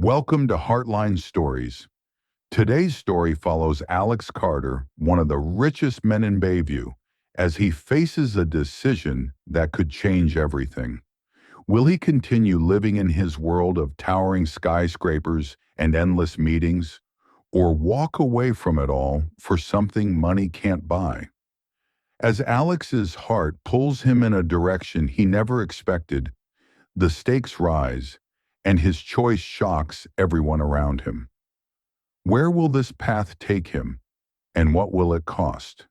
Welcome to Heartline Stories. Today's story follows Alex Carter, one of the richest men in Bayview, as he faces a decision that could change everything. Will he continue living in his world of towering skyscrapers and endless meetings, or walk away from it all for something money can't buy? As Alex's heart pulls him in a direction he never expected, the stakes rise, and his choice shocks everyone around him. Where will this path take him, and what will it cost?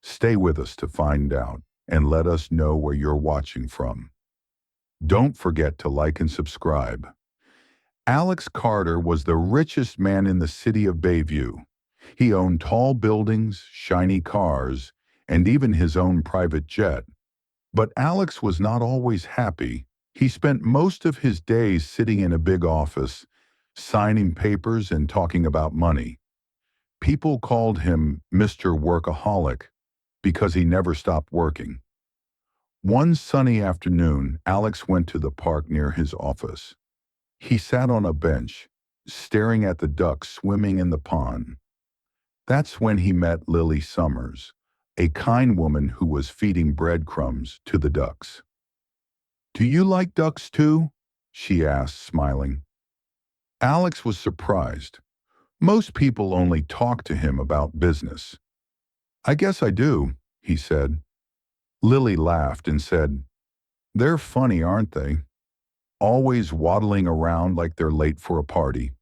Stay with us to find out, and let us know where you're watching from. Don't forget to like and subscribe. Alex Carter was the richest man in the city of Bayview. He owned tall buildings, shiny cars, and even his own private jet. But Alex was not always happy. He spent most of his days sitting in a big office, signing papers and talking about money. People called him Mr. Workaholic because he never stopped working. One sunny afternoon, Alex went to the park near his office. He sat on a bench, staring at the ducks swimming in the pond. That's when he met Lily Summers, a kind woman who was feeding breadcrumbs to the ducks. "Do you like ducks too?" she asked, smiling. Alex was surprised. Most people only talk to him about business. "I guess I do," he said. Lily laughed and said, "They're funny, aren't they? Always waddling around like they're late for a party."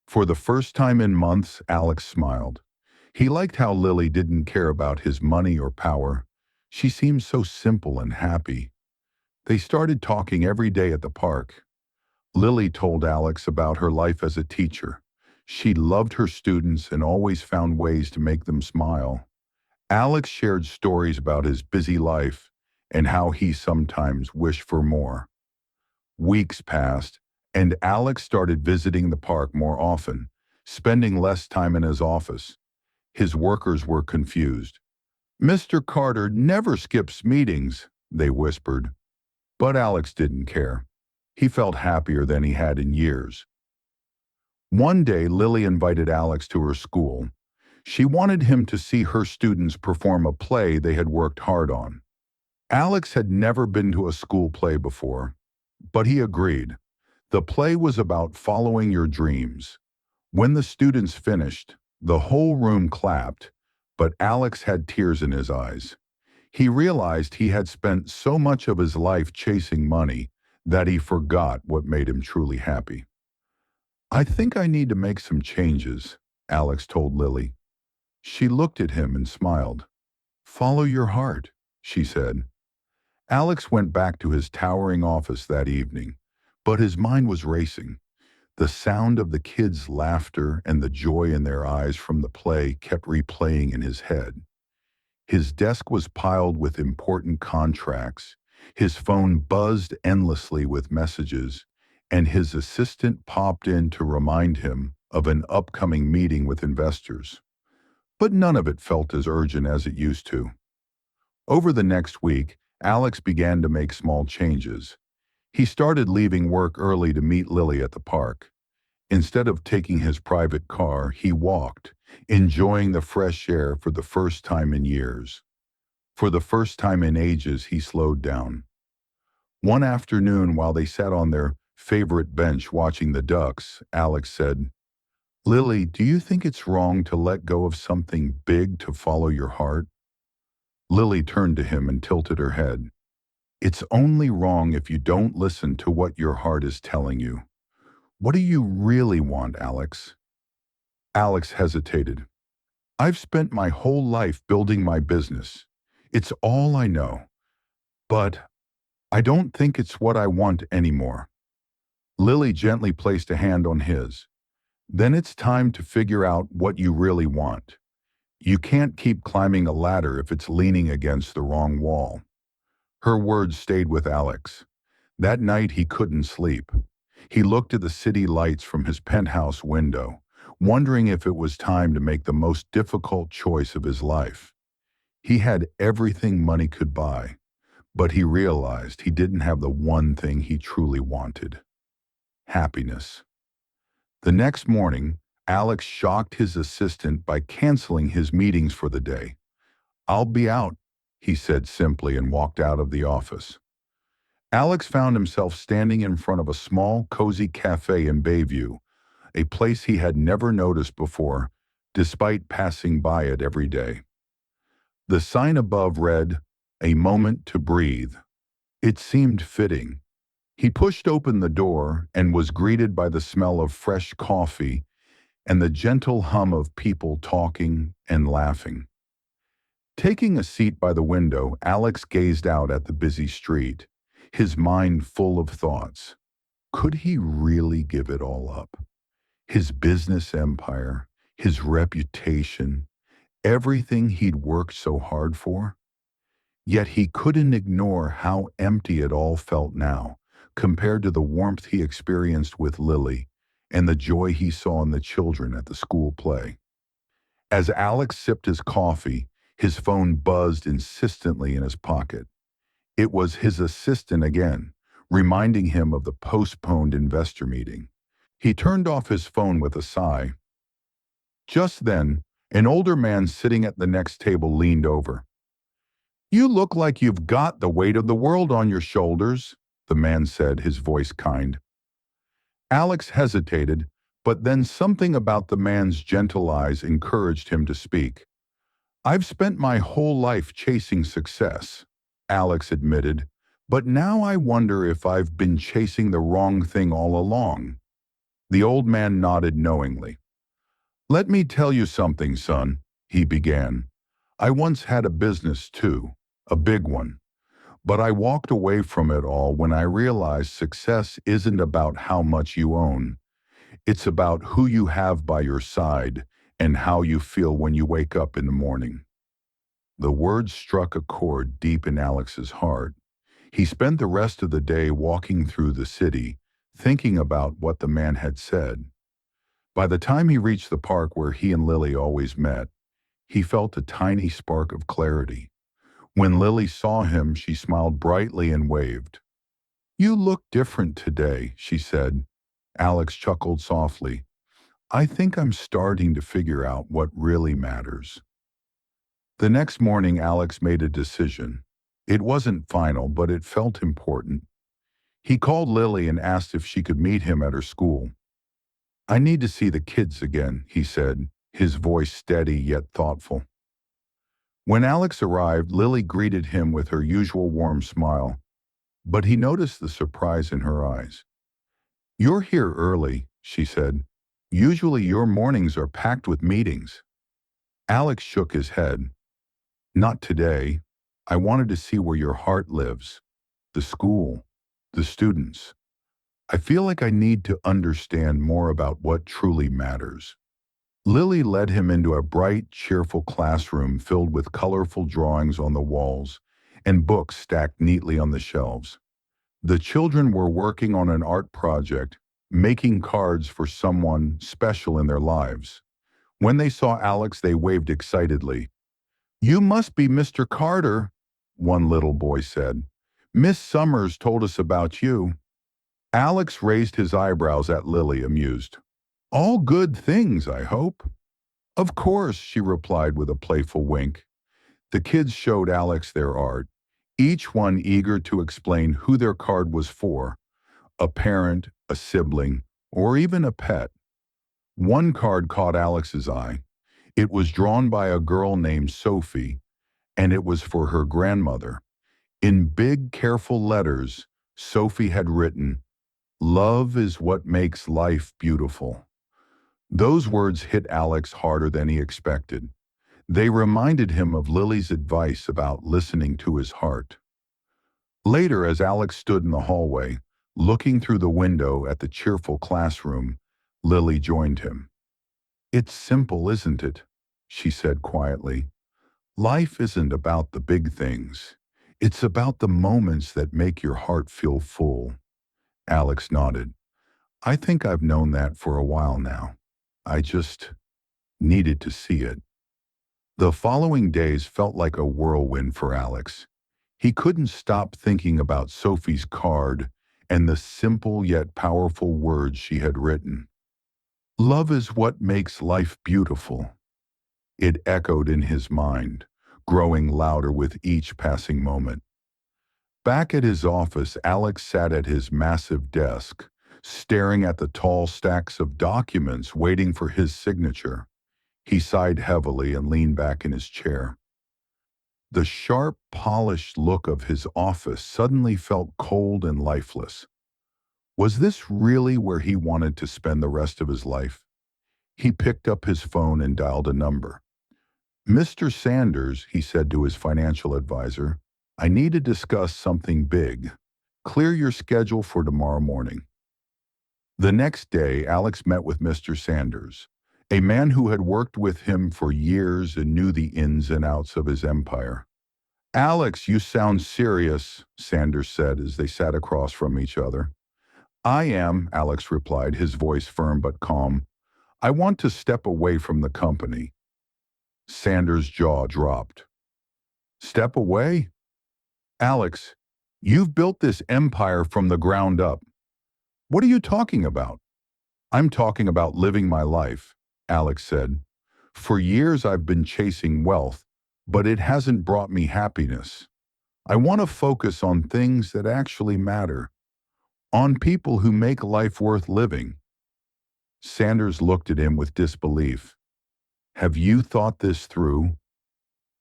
For the first time in months, Alex smiled. He liked how Lily didn't care about his money or power. She seemed so simple and happy. They started talking every day at the park. Lily told Alex about her life as a teacher. She loved her students and always found ways to make them smile. Alex shared stories about his busy life and how he sometimes wished for more. Weeks passed, and Alex started visiting the park more often, spending less time in his office. His workers were confused. "Mr. Carter never skips meetings," they whispered. But Alex didn't care. He felt happier than he had in years. One day, Lily invited Alex to her school. She wanted him to see her students perform a play they had worked hard on. Alex had never been to a school play before, but he agreed. The play was about following your dreams. When the students finished, the whole room clapped, but Alex had tears in his eyes. He realized he had spent so much of his life chasing money that he forgot what made him truly happy. "I think I need to make some changes," Alex told Lily. She looked at him and smiled. "Follow your heart," she said. Alex went back to his towering office that evening, but his mind was racing. The sound of the kids' laughter and the joy in their eyes from the play kept replaying in his head. His desk was piled with important contracts, his phone buzzed endlessly with messages, and his assistant popped in to remind him of an upcoming meeting with investors. But none of it felt as urgent as it used to. Over the next week, Alex began to make small changes. He started leaving work early to meet Lily at the park. Instead of taking his private car, he walked, enjoying the fresh air for the first time in years. For the first time in ages, he slowed down. One afternoon, while they sat on their favorite bench watching the ducks, Alex said, "Lily, do you think it's wrong to let go of something big to follow your heart?" Lily turned to him and tilted her head. "It's only wrong if you don't listen to what your heart is telling you. What do you really want, Alex?" Alex hesitated. "I've spent my whole life building my business. It's all I know. But I don't think it's what I want anymore." Lily gently placed a hand on his. "Then it's time to figure out what you really want. You can't keep climbing a ladder if it's leaning against the wrong wall." Her words stayed with Alex. That night he couldn't sleep. He looked at the city lights from his penthouse window, wondering if it was time to make the most difficult choice of his life. He had everything money could buy, but he realized he didn't have the one thing he truly wanted: happiness. The next morning, Alex shocked his assistant by canceling his meetings for the day. "I'll be out," he said simply and walked out of the office. Alex found himself standing in front of a small, cozy cafe in Bayview, a place he had never noticed before, despite passing by it every day. The sign above read, "A moment to breathe." It seemed fitting. He pushed open the door and was greeted by the smell of fresh coffee and the gentle hum of people talking and laughing. Taking a seat by the window, Alex gazed out at the busy street, his mind full of thoughts. Could he really give it all up? His business empire, his reputation, everything he'd worked so hard for? Yet he couldn't ignore how empty it all felt now, compared to the warmth he experienced with Lily and the joy he saw in the children at the school play. As Alex sipped his coffee, his phone buzzed insistently in his pocket. It was his assistant again, reminding him of the postponed investor meeting. He turned off his phone with a sigh. Just then, an older man sitting at the next table leaned over. "You look like you've got the weight of the world on your shoulders," the man said, his voice kind. Alex hesitated, but then something about the man's gentle eyes encouraged him to speak. "I've spent my whole life chasing success," Alex admitted, "but now I wonder if I've been chasing the wrong thing all along." The old man nodded knowingly. "Let me tell you something, son," he began. "I once had a business too, a big one. But I walked away from it all when I realized success isn't about how much you own. It's about who you have by your side and how you feel when you wake up in the morning." The words struck a chord deep in Alex's heart. He spent the rest of the day walking through the city, thinking about what the man had said. By the time he reached the park where he and Lily always met, he felt a tiny spark of clarity. When Lily saw him, she smiled brightly and waved. "You look different today," she said. Alex chuckled softly. "I think I'm starting to figure out what really matters." The next morning, Alex made a decision. It wasn't final, but it felt important. He called Lily and asked if she could meet him at her school. "I need to see the kids again," he said, his voice steady yet thoughtful. When Alex arrived, Lily greeted him with her usual warm smile, but he noticed the surprise in her eyes. "You're here early," she said. "Usually your mornings are packed with meetings." Alex shook his head. "Not today. I wanted to see where your heart lives. The school, the students. I feel like I need to understand more about what truly matters." Lily led him into a bright, cheerful classroom filled with colorful drawings on the walls and books stacked neatly on the shelves. The children were working on an art project, making cards for someone special in their lives. When they saw Alex, they waved excitedly. "You must be Mr. Carter," one little boy said. "Miss Summers told us about you." Alex raised his eyebrows at Lily, amused. "All good things, I hope." "Of course," she replied with a playful wink. The kids showed Alex their art, each one eager to explain who their card was for, a parent, a sibling, or even a pet. One card caught Alex's eye. It was drawn by a girl named Sophie, and it was for her grandmother. In big, careful letters, Sophie had written, "Love is what makes life beautiful." Those words hit Alex harder than he expected. They reminded him of Lily's advice about listening to his heart. Later, as Alex stood in the hallway, looking through the window at the cheerful classroom, Lily joined him. "It's simple, isn't it?" she said quietly. "Life isn't about the big things. It's about the moments that make your heart feel full." Alex nodded. "I think I've known that for a while now. I just needed to see it." The following days felt like a whirlwind for Alex. He couldn't stop thinking about Sophie's card and the simple yet powerful words she had written. Love is what makes life beautiful. It echoed in his mind, growing louder with each passing moment. Back at his office, Alex sat at his massive desk, staring at the tall stacks of documents waiting for his signature. He sighed heavily and leaned back in his chair. The sharp, polished look of his office suddenly felt cold and lifeless. Was this really where he wanted to spend the rest of his life? He picked up his phone and dialed a number. "Mr. Sanders," he said to his financial advisor, "I need to discuss something big. Clear your schedule for tomorrow morning." The next day, Alex met with Mr. Sanders, a man who had worked with him for years and knew the ins and outs of his empire. "Alex, you sound serious," Sanders said as they sat across from each other. "I am," Alex replied, his voice firm but calm. "I want to step away from the company." Sanders' jaw dropped. "Step away? Alex, you've built this empire from the ground up. What are you talking about?" "I'm talking about living my life," Alex said. "For years I've been chasing wealth, but it hasn't brought me happiness. I want to focus on things that actually matter, on people who make life worth living." Sanders looked at him with disbelief. "Have you thought this through?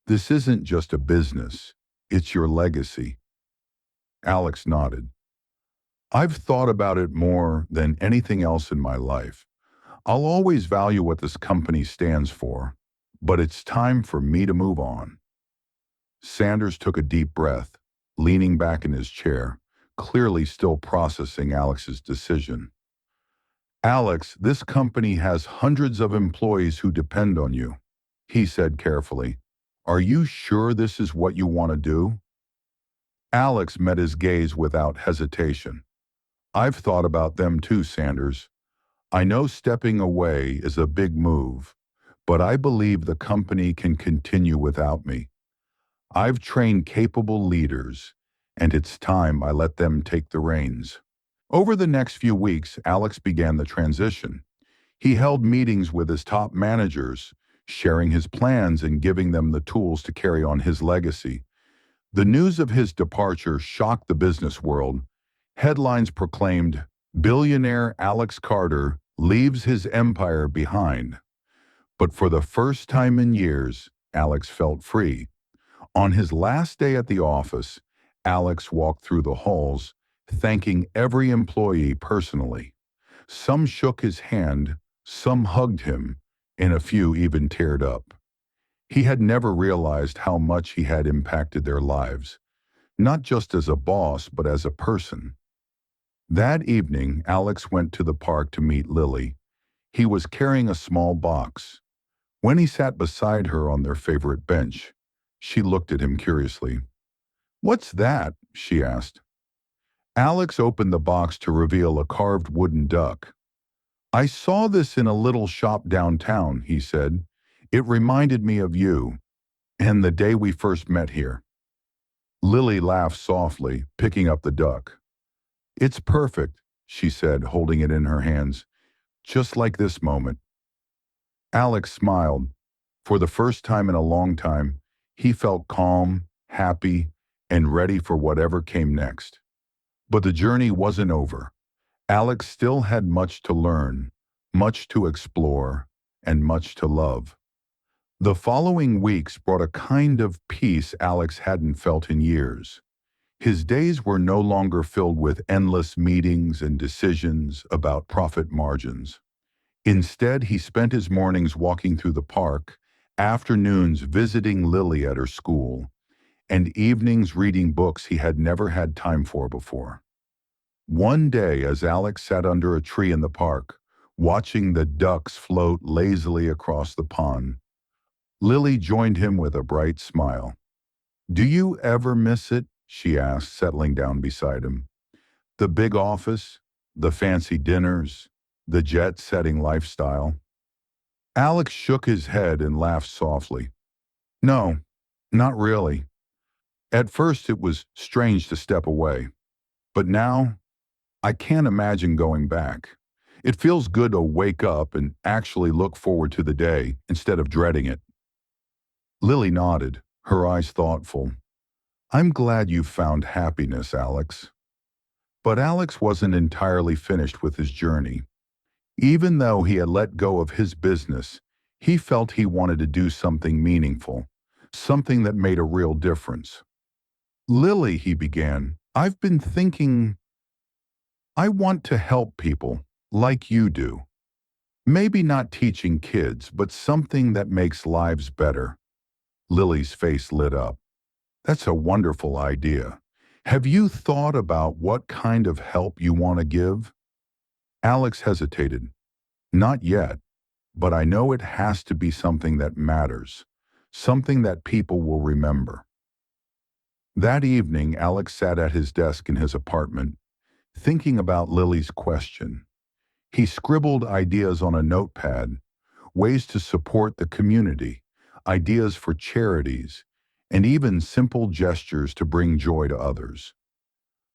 This isn't just a business, it's your legacy." Alex nodded. "I've thought about it more than anything else in my life. I'll always value what this company stands for, but it's time for me to move on." Sanders took a deep breath, leaning back in his chair, clearly still processing Alex's decision. "Alex, this company has hundreds of employees who depend on you," he said carefully. "Are you sure this is what you want to do?" Alex met his gaze without hesitation. "I've thought about them too, Sanders. I know stepping away is a big move, but I believe the company can continue without me. I've trained capable leaders, and it's time I let them take the reins." Over the next few weeks, Alex began the transition. He held meetings with his top managers, sharing his plans and giving them the tools to carry on his legacy. The news of his departure shocked the business world. Headlines proclaimed, "Billionaire Alex Carter leaves his empire behind." But for the first time in years, Alex felt free. On his last day at the office, Alex walked through the halls, thanking every employee personally. Some shook his hand, some hugged him, and a few even teared up. He had never realized how much he had impacted their lives, not just as a boss, but as a person. That evening, Alex went to the park to meet Lily. He was carrying a small box. When he sat beside her on their favorite bench, she looked at him curiously. "What's that?" she asked. Alex opened the box to reveal a carved wooden duck. "I saw this in a little shop downtown," he said. "It reminded me of you, and the day we first met here." Lily laughed softly, picking up the duck. "It's perfect," she said, holding it in her hands, "just like this moment." Alex smiled. For the first time in a long time, he felt calm, happy, and ready for whatever came next. But the journey wasn't over. Alex still had much to learn, much to explore, and much to love. The following weeks brought a kind of peace Alex hadn't felt in years. His days were no longer filled with endless meetings and decisions about profit margins. Instead, he spent his mornings walking through the park, afternoons visiting Lily at her school, and evenings reading books he had never had time for before. One day, as Alex sat under a tree in the park, watching the ducks float lazily across the pond, Lily joined him with a bright smile. "Do you ever miss it?" she asked, settling down beside him. "The big office, the fancy dinners, the jet-setting lifestyle?" Alex shook his head and laughed softly. "No, not really. At first it was strange to step away, but now I can't imagine going back. It feels good to wake up and actually look forward to the day instead of dreading it. Lily nodded, her eyes thoughtful. I'm glad you found happiness, Alex. But Alex wasn't entirely finished with his journey. Even though he had let go of his business, he felt he wanted to do something meaningful, something that made a real difference. Lily, he began, I've been thinking I want to help people like you do. Maybe not teaching kids, but something that makes lives better. Lily's face lit up. That's a wonderful idea. Have you thought about what kind of help you want to give? Alex hesitated. Not yet, but I know it has to be something that matters, something that people will remember. That evening, Alex sat at his desk in his apartment, thinking about Lily's question. He scribbled ideas on a notepad, ways to support the community, ideas for charities, and even simple gestures to bring joy to others.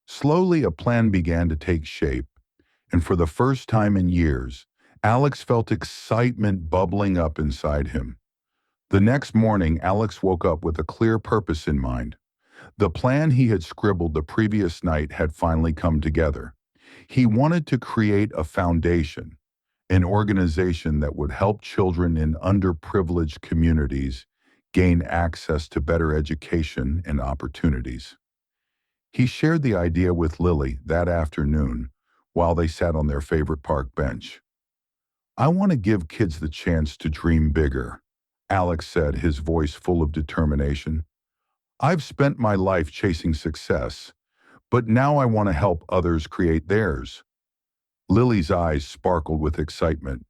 Slowly, a plan began to take shape, and for the first time in years, Alex felt excitement bubbling up inside him. The next morning, Alex woke up with a clear purpose in mind. The plan he had scribbled the previous night had finally come together. He wanted to create a foundation, an organization that would help children in underprivileged communities gain access to better education and opportunities. He shared the idea with Lily that afternoon while they sat on their favorite park bench. I want to give kids the chance to dream bigger, Alex said, his voice full of determination. I've spent my life chasing success, but now I want to help others create theirs. Lily's eyes sparkled with excitement.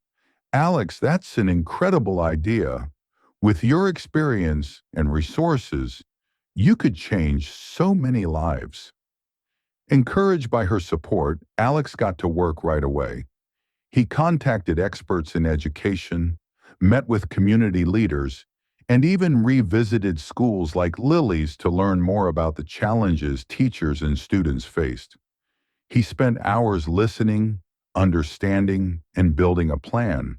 Alex, that's an incredible idea. With your experience and resources, you could change so many lives. Encouraged by her support, Alex got to work right away. He contacted experts in education, met with community leaders, and even revisited schools like Lily's to learn more about the challenges teachers and students faced. He spent hours listening, understanding, and building a plan,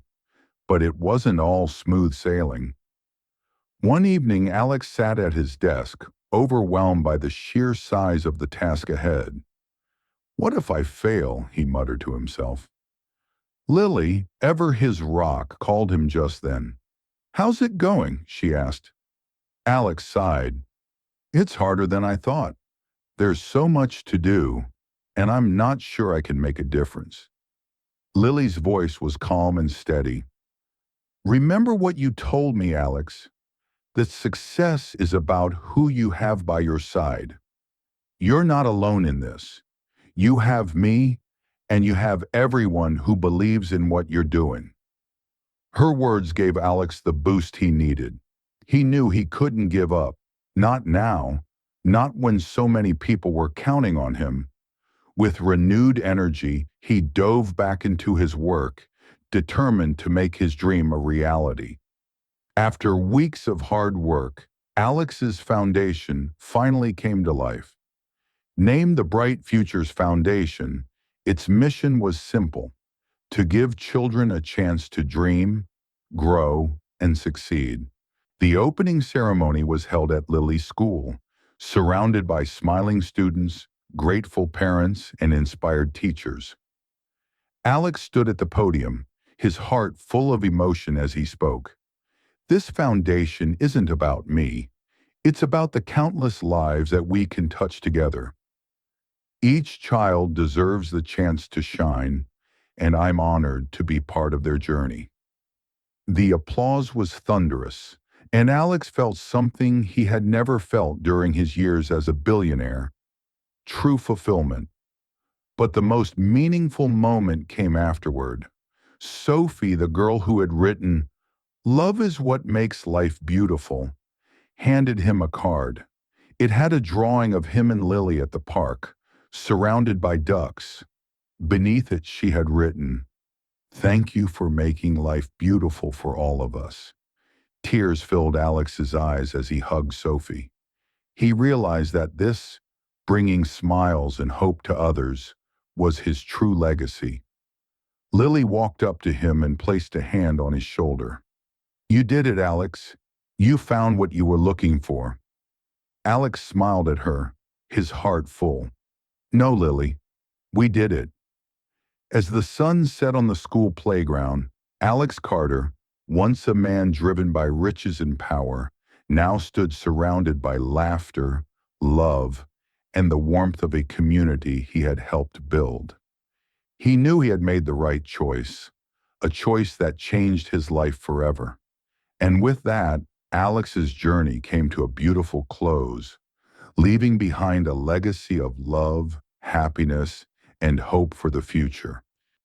but it wasn't all smooth sailing. One evening, Alex sat at his desk, overwhelmed by the sheer size of the task ahead. What if I fail? He muttered to himself. Lily, ever his rock, called him just then. How's it going? She asked. Alex sighed. It's harder than I thought. There's so much to do, and I'm not sure I can make a difference. Lily's voice was calm and steady. Remember what you told me, Alex, that success is about who you have by your side. You're not alone in this. You have me, and you have everyone who believes in what you're doing. Her words gave Alex the boost he needed. He knew he couldn't give up. Not now. Not when so many people were counting on him. With renewed energy, he dove back into his work, determined to make his dream a reality. After weeks of hard work, Alex's foundation finally came to life. Named the Bright Futures Foundation, its mission was simple: to give children a chance to dream, grow, and succeed. The opening ceremony was held at Lily's school, surrounded by smiling students, grateful parents, and inspired teachers. Alex stood at the podium, his heart full of emotion as he spoke. This foundation isn't about me. It's about the countless lives that we can touch together. Each child deserves the chance to shine, and I'm honored to be part of their journey. The applause was thunderous, and Alex felt something he had never felt during his years as a billionaire: true fulfillment. But the most meaningful moment came afterward. Sophie, the girl who had written, "Love is what makes life beautiful," handed him a card. It had a drawing of him and Lily at the park, surrounded by ducks. Beneath it, she had written, "Thank you for making life beautiful for all of us." Tears filled Alex's eyes as he hugged Sophie. He realized that this, bringing smiles and hope to others, was his true legacy. Lily walked up to him and placed a hand on his shoulder. You did it, Alex. You found what you were looking for. Alex smiled at her, his heart full. No, Lily, we did it. As the sun set on the school playground, Alex Carter, once a man driven by riches and power, now stood surrounded by laughter, love, and the warmth of a community he had helped build. He knew he had made the right choice, a choice that changed his life forever. And with that, Alex's journey came to a beautiful close, leaving behind a legacy of love, happiness, and hope for the future.